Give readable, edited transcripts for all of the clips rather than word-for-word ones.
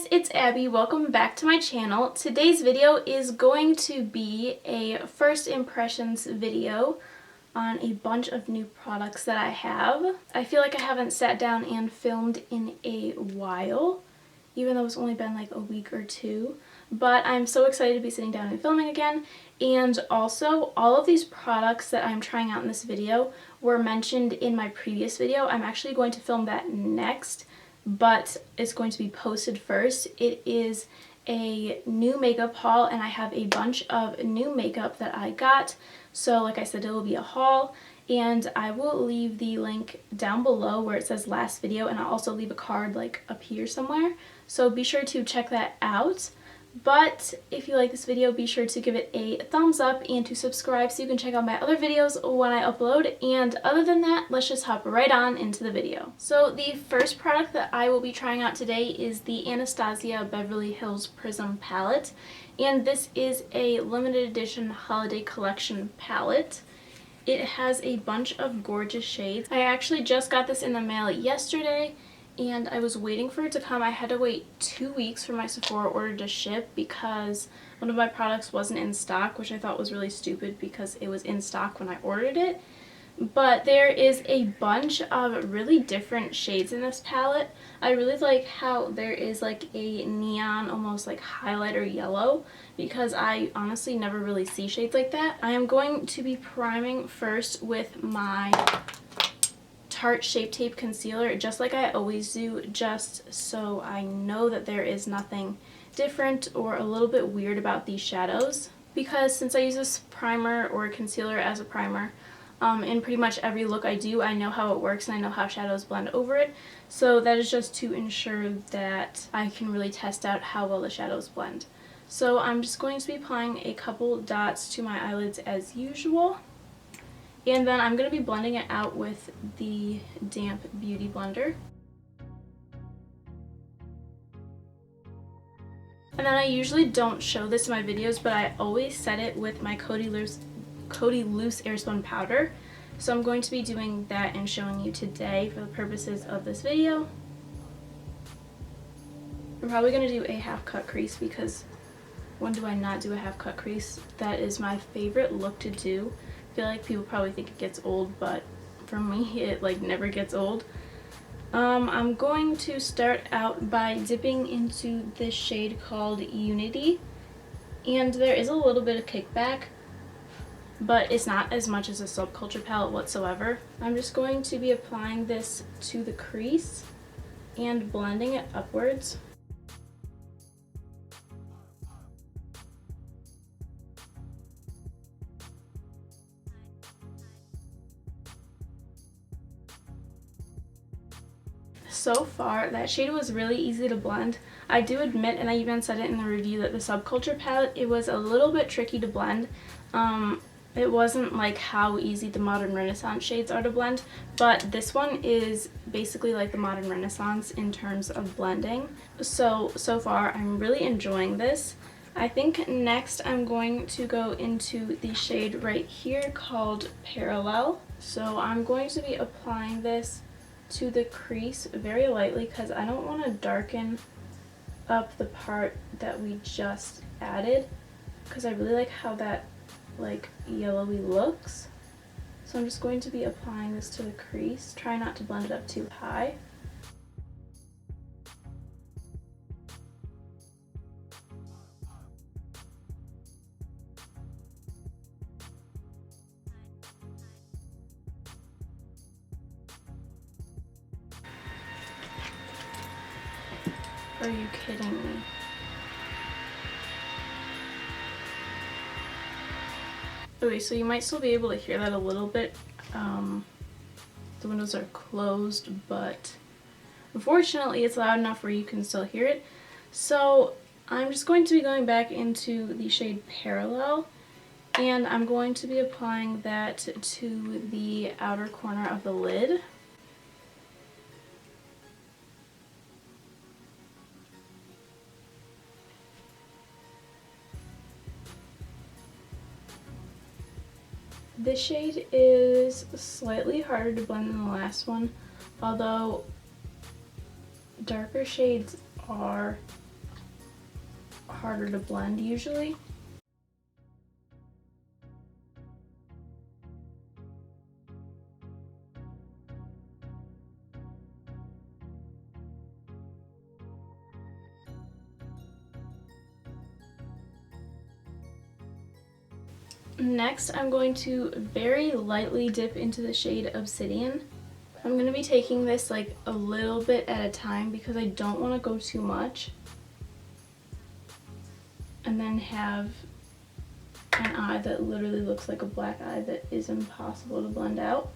guys, it's Abby. Welcome back to my channel. Today's video is going to be a first impressions video on a bunch of new products that I have. I feel like I haven't sat down and filmed in a while, even though it's only been like a week or two. But I'm so excited to be sitting down and filming again. And also, all of these products that I'm trying out in this video were mentioned in my previous video. I'm actually going to film that next, but it's going to be posted first. It is a new makeup haul, and I have a bunch of new makeup that I got. So like I said, it will be a haul, and I will leave the link down below where it says last video, and I'll also leave a card like up here somewhere. So be sure to check that out. But if you like this video, be sure to give it a thumbs up and to subscribe so you can check out my other videos when I upload. And other than that, let's just hop right on into the video. So the first product that I will be trying out today is the Anastasia Beverly Hills Prism palette. And this is a limited edition holiday collection palette. It has a bunch of gorgeous shades. I actually just got this in the mail yesterday, and I was waiting for it to come. I had to wait 2 weeks for my Sephora order to ship because one of my products wasn't in stock, which I thought was really stupid because it was in stock when I ordered it. But there is a bunch of really different shades in this palette. I really like how there is like a neon, almost like highlighter yellow, because I honestly never really see shades like that. I am going to be priming first with my Tarte Shape Tape Concealer, just like I always do, just so I know that there is nothing different or a little bit weird about these shadows. Because since I use this primer or concealer as a primer in pretty much every look I do, I know how it works and I know how shadows blend over it. So that is just to ensure that I can really test out how well the shadows blend. So I'm just going to be applying a couple dots to my eyelids as usual. And then I'm going to be blending it out with the damp beauty blender. And then I usually don't show this in my videos, but I always set it with my Coty Loose Airspun powder. So I'm going to be doing that and showing you today for the purposes of this video. I'm probably going to do a half cut crease because when do I not do a half cut crease? That is my favorite look to do. I feel like people probably think it gets old, but for me it like never gets old. I'm going to start out by dipping into this shade called Unity, and there is a little bit of kickback, but it's not as much as a Subculture palette whatsoever. I'm just going to be applying this to the crease and blending it upwards. So far, that shade was really easy to blend. I do admit, and I even said it in the review, that the Subculture palette, it was a little bit tricky to blend. It wasn't like how easy the Modern Renaissance shades are to blend, but this one is basically like the Modern Renaissance in terms of blending. So far, I'm really enjoying this. I think next I'm going to go into the shade right here called Parallel. So I'm going to be applying this to the crease very lightly because I don't want to darken up the part that we just added, because I really like how that like yellowy looks. So I'm just going to be applying this to the crease. Try not to blend it up too high. Are you kidding me? Okay, so you might still be able to hear that a little bit. The windows are closed, but unfortunately it's loud enough where you can still hear it. So I'm just going to be going back into the shade Parallel, and I'm going to be applying that to the outer corner of the lid. This shade is slightly harder to blend than the last one, although darker shades are harder to blend usually. Next, I'm going to very lightly dip into the shade Obsidian. I'm going to be taking this like a little bit at a time because I don't want to go too much and then have an eye that literally looks like a black eye that is impossible to blend out.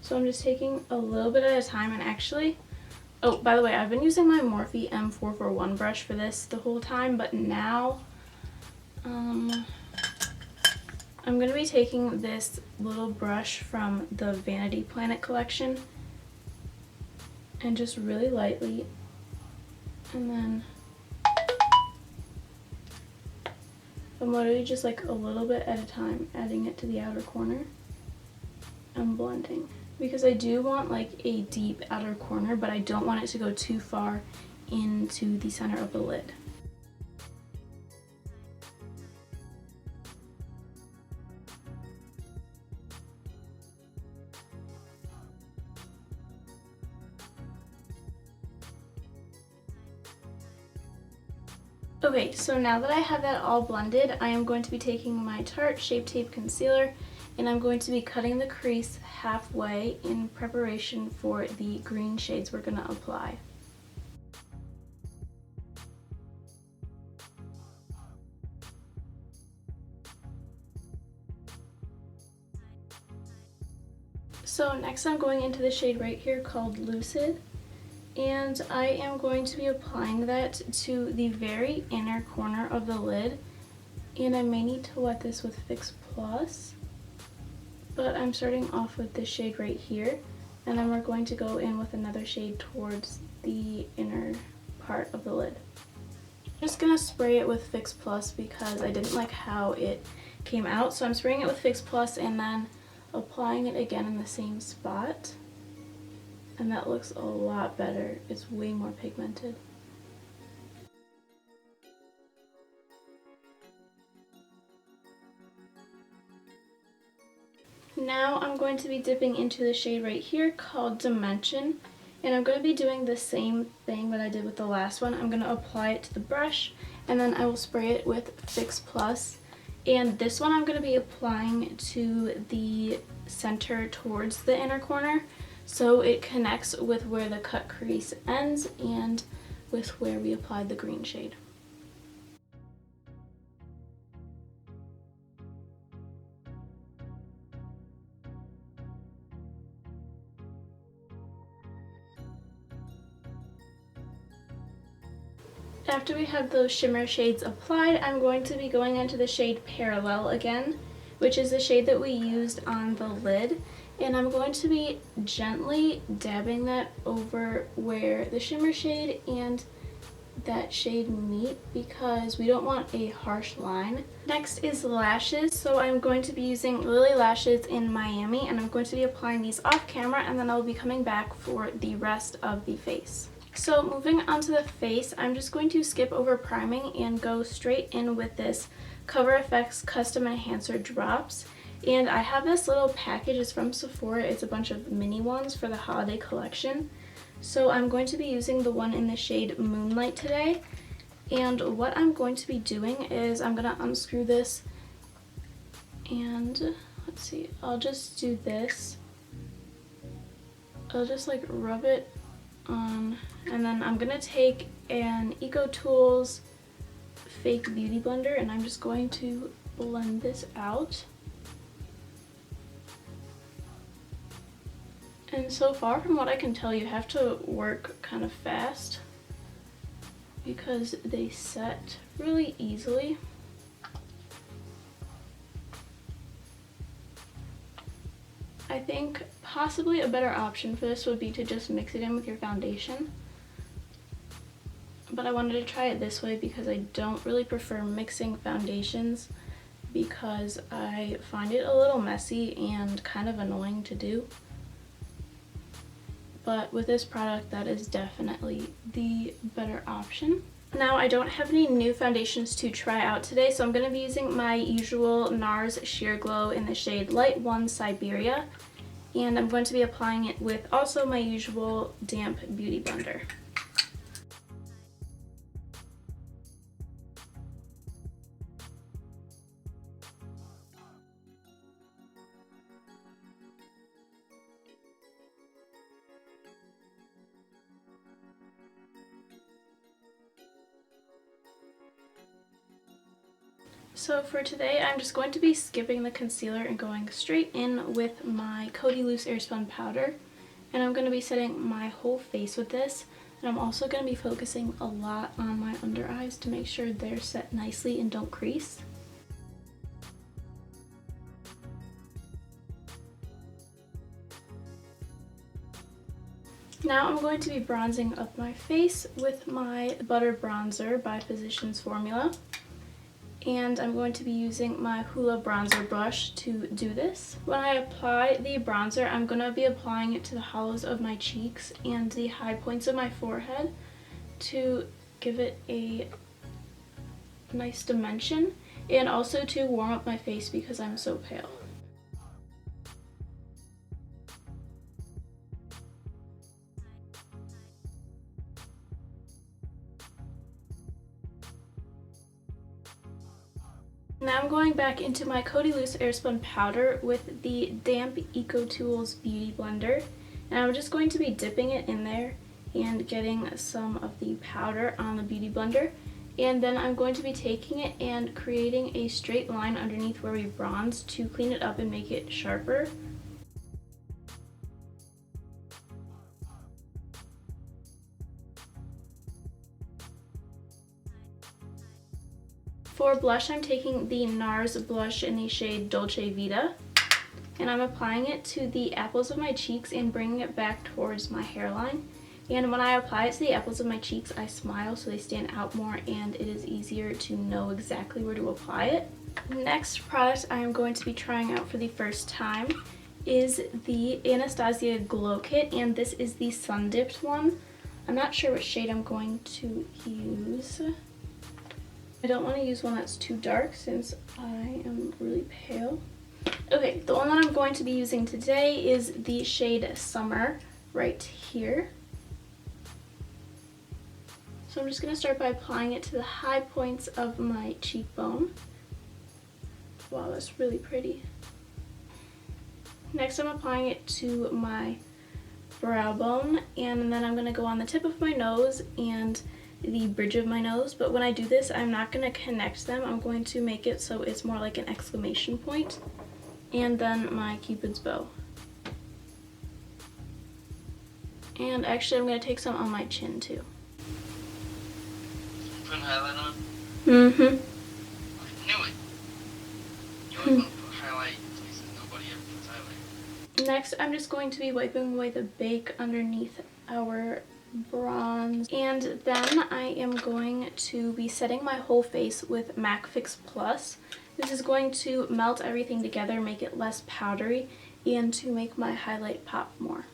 So I'm just taking a little bit at a time, and actually, oh, by the way, I've been using my Morphe M441 brush for this the whole time, but now I'm going to be taking this little brush from the Vanity Planet collection and just really lightly, and then I'm literally just like a little bit at a time adding it to the outer corner and blending, because I do want like a deep outer corner, but I don't want it to go too far into the center of the lid. Okay, so now that I have that all blended, I am going to be taking my Tarte Shape Tape Concealer, and I'm going to be cutting the crease halfway in preparation for the green shades we're going to apply. So next I'm going into the shade right here called Lucid, and I am going to be applying that to the very inner corner of the lid, and I may need to wet this with Fix Plus, but I'm starting off with this shade right here, and then we're going to go in with another shade towards the inner part of the lid. I'm just going to spray it with Fix Plus because I didn't like how it came out, so I'm spraying it with Fix Plus and then applying it again in the same spot. And that looks a lot better. It's way more pigmented. Now I'm going to be dipping into the shade right here called Dimension, and I'm going to be doing the same thing that I did with the last one. I'm going to apply it to the brush, and then I will spray it with Fix Plus. And this one I'm going to be applying to the center towards the inner corner, so it connects with where the cut crease ends and with where we applied the green shade. After we have those shimmer shades applied, I'm going to be going into the shade Parallel again, which is the shade that we used on the lid. And I'm going to be gently dabbing that over where the shimmer shade and that shade meet because we don't want a harsh line. Next is lashes, so I'm going to be using Lily Lashes in Miami, and I'm going to be applying these off camera, and then I'll be coming back for the rest of the face. So moving on to the face, I'm just going to skip over priming and go straight in with this Cover FX Custom Enhancer Drops. And I have this little package. It's from Sephora. It's a bunch of mini ones for the holiday collection. So I'm going to be using the one in the shade Moonlight today. And what I'm going to be doing is I'm going to unscrew this, and let's see, I'll just do this. I'll just like rub it on, and then I'm going to take an EcoTools Fake Beauty Blender, and I'm just going to blend this out. And so far, from what I can tell, you have to work kind of fast because they set really easily. I think possibly a better option for this would be to just mix it in with your foundation. But I wanted to try it this way because I don't really prefer mixing foundations because I find it a little messy and kind of annoying to do. but with this product that is definitely the better option. Now I don't have any new foundations to try out today, so I'm going to be using my usual NARS Sheer Glow in the shade Light 1 Siberia, and I'm going to be applying it with also my usual damp beauty blender. So for today, I'm just going to be skipping the concealer and going straight in with my Coty Loose Airspun powder. And I'm going to be setting my whole face with this. And I'm also going to be focusing a lot on my under eyes to make sure they're set nicely and don't crease. Now I'm going to be bronzing up my face with my Butter Bronzer by Physicians Formula. And I'm going to be using my Hoola bronzer brush to do this. When I apply the bronzer, I'm going to be applying it to the hollows of my cheeks and the high points of my forehead to give it a nice dimension, and also to warm up my face because I'm so pale. Now I'm going back into my Coty Loose Airspun powder with the damp Eco Tools Beauty Blender, and I'm just going to be dipping it in there and getting some of the powder on the Beauty Blender, and then I'm going to be taking it and creating a straight line underneath where we bronzed to clean it up and make it sharper. For blush, I'm taking the NARS blush in the shade Dolce Vita, and I'm applying it to the apples of my cheeks and bringing it back towards my hairline. And when I apply it to the apples of my cheeks, I smile so they stand out more and it is easier to know exactly where to apply it. Next product I am going to be trying out for the first time is the Anastasia Glow Kit, and this is the Sun Dipped one. I'm not sure what shade I'm going to use. I don't want to use one that's too dark since I am really pale. Okay, the one that I'm going to be using today is the shade Summer right here. So I'm just going to start by applying it to the high points of my cheekbone. Wow, that's really pretty. Next I'm applying it to my brow bone, and then I'm going to go on the tip of my nose and the bridge of my nose, but when I do this, I'm not going to connect them. I'm going to make it so it's more like an exclamation point, and then my Cupid's bow. And actually, I'm going to take some on my chin too. Putting highlight on? Mm-hmm. I knew it. You always want to put highlight places nobody ever puts highlight. Next, I'm just going to be wiping away the bake underneath our bronze, and then I am going to be setting my whole face with MAC Fix Plus. This is going to melt everything together, make it less powdery, and to make my highlight pop more.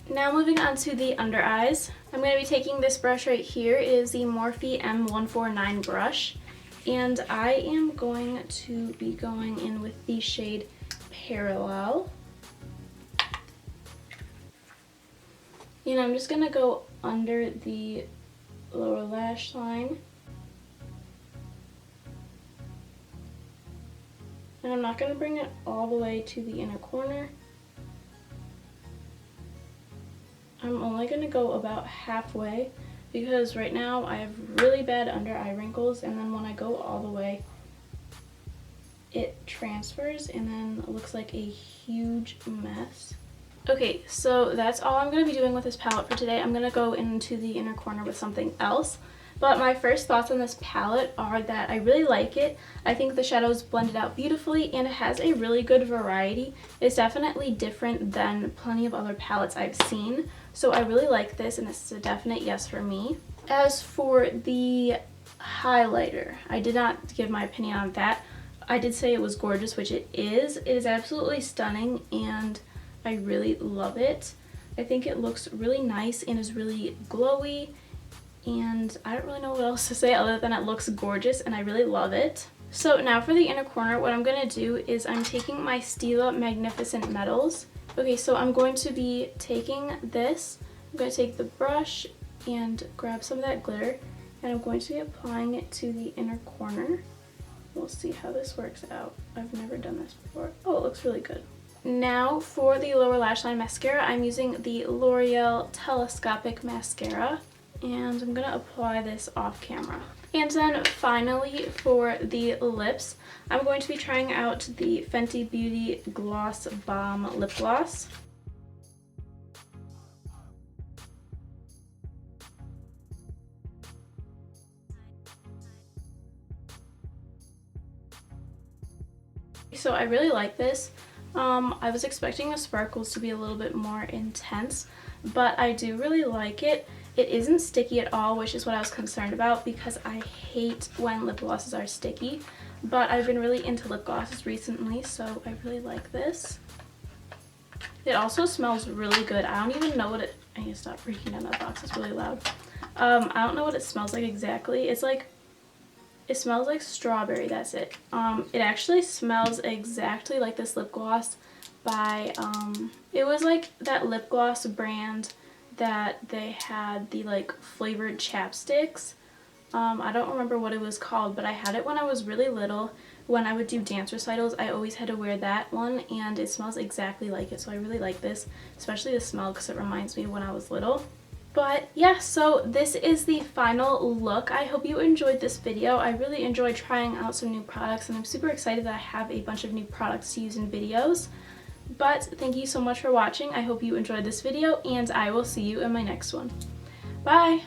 Now moving on to the under eyes, I'm going to be taking this brush right here. It is the Morphe M149 brush, and I am going to be going in with the shade Parallel. And I'm just going to go under the lower lash line. And I'm not going to bring it all the way to the inner corner. I'm only going to go about halfway because right now I have really bad under eye wrinkles, and then when I go all the way, it transfers and then it looks like a huge mess. Okay, so that's all I'm going to be doing with this palette for today. I'm going to go into the inner corner with something else. But my first thoughts on this palette are that I really like it. I think the shadows blended out beautifully, and it has a really good variety. It's definitely different than plenty of other palettes I've seen. So I really like this, and this is a definite yes for me. As for the highlighter, I did not give my opinion on that. I did say it was gorgeous, which it is. It is absolutely stunning, and I really love it. I think it looks really nice and is really glowy, and I don't really know what else to say other than it looks gorgeous and I really love it. So now for the inner corner, what I'm going to do is I'm taking my Stila Magnificent Metals. Okay, so I'm going to be taking this, I'm going to take the brush and grab some of that glitter, and I'm going to be applying it to the inner corner. We'll see how this works out. I've never done this before. Oh, it looks really good. Now for the lower lash line mascara, I'm using the L'Oreal Telescopic Mascara, and I'm going to apply this off camera. And then finally for the lips, I'm going to be trying out the Fenty Beauty Gloss Bomb Lip Gloss. So I really like this. I was expecting the sparkles to be a little bit more intense, but I do really like it. It isn't sticky at all, which is what I was concerned about because I hate when lip glosses are sticky. But I've been really into lip glosses recently, so I really like this. It also smells really good. I don't even know what it... I need to stop breaking down that box. It's really loud. I don't know what it smells like exactly. It's like... It smells like strawberry, that's it. It actually smells exactly like this lip gloss by... it was like that lip gloss brand that they had the like flavored chapsticks. I don't remember what it was called, but I had it when I was really little. When I would do dance recitals, I always had to wear that one, and it smells exactly like it, so I really like this, especially the smell because it reminds me of when I was little. But yeah, so this is the final look. I hope you enjoyed this video. I really enjoyed trying out some new products, and I'm super excited that I have a bunch of new products to use in videos. But thank you so much for watching. I hope you enjoyed this video, and I will see you in my next one. Bye!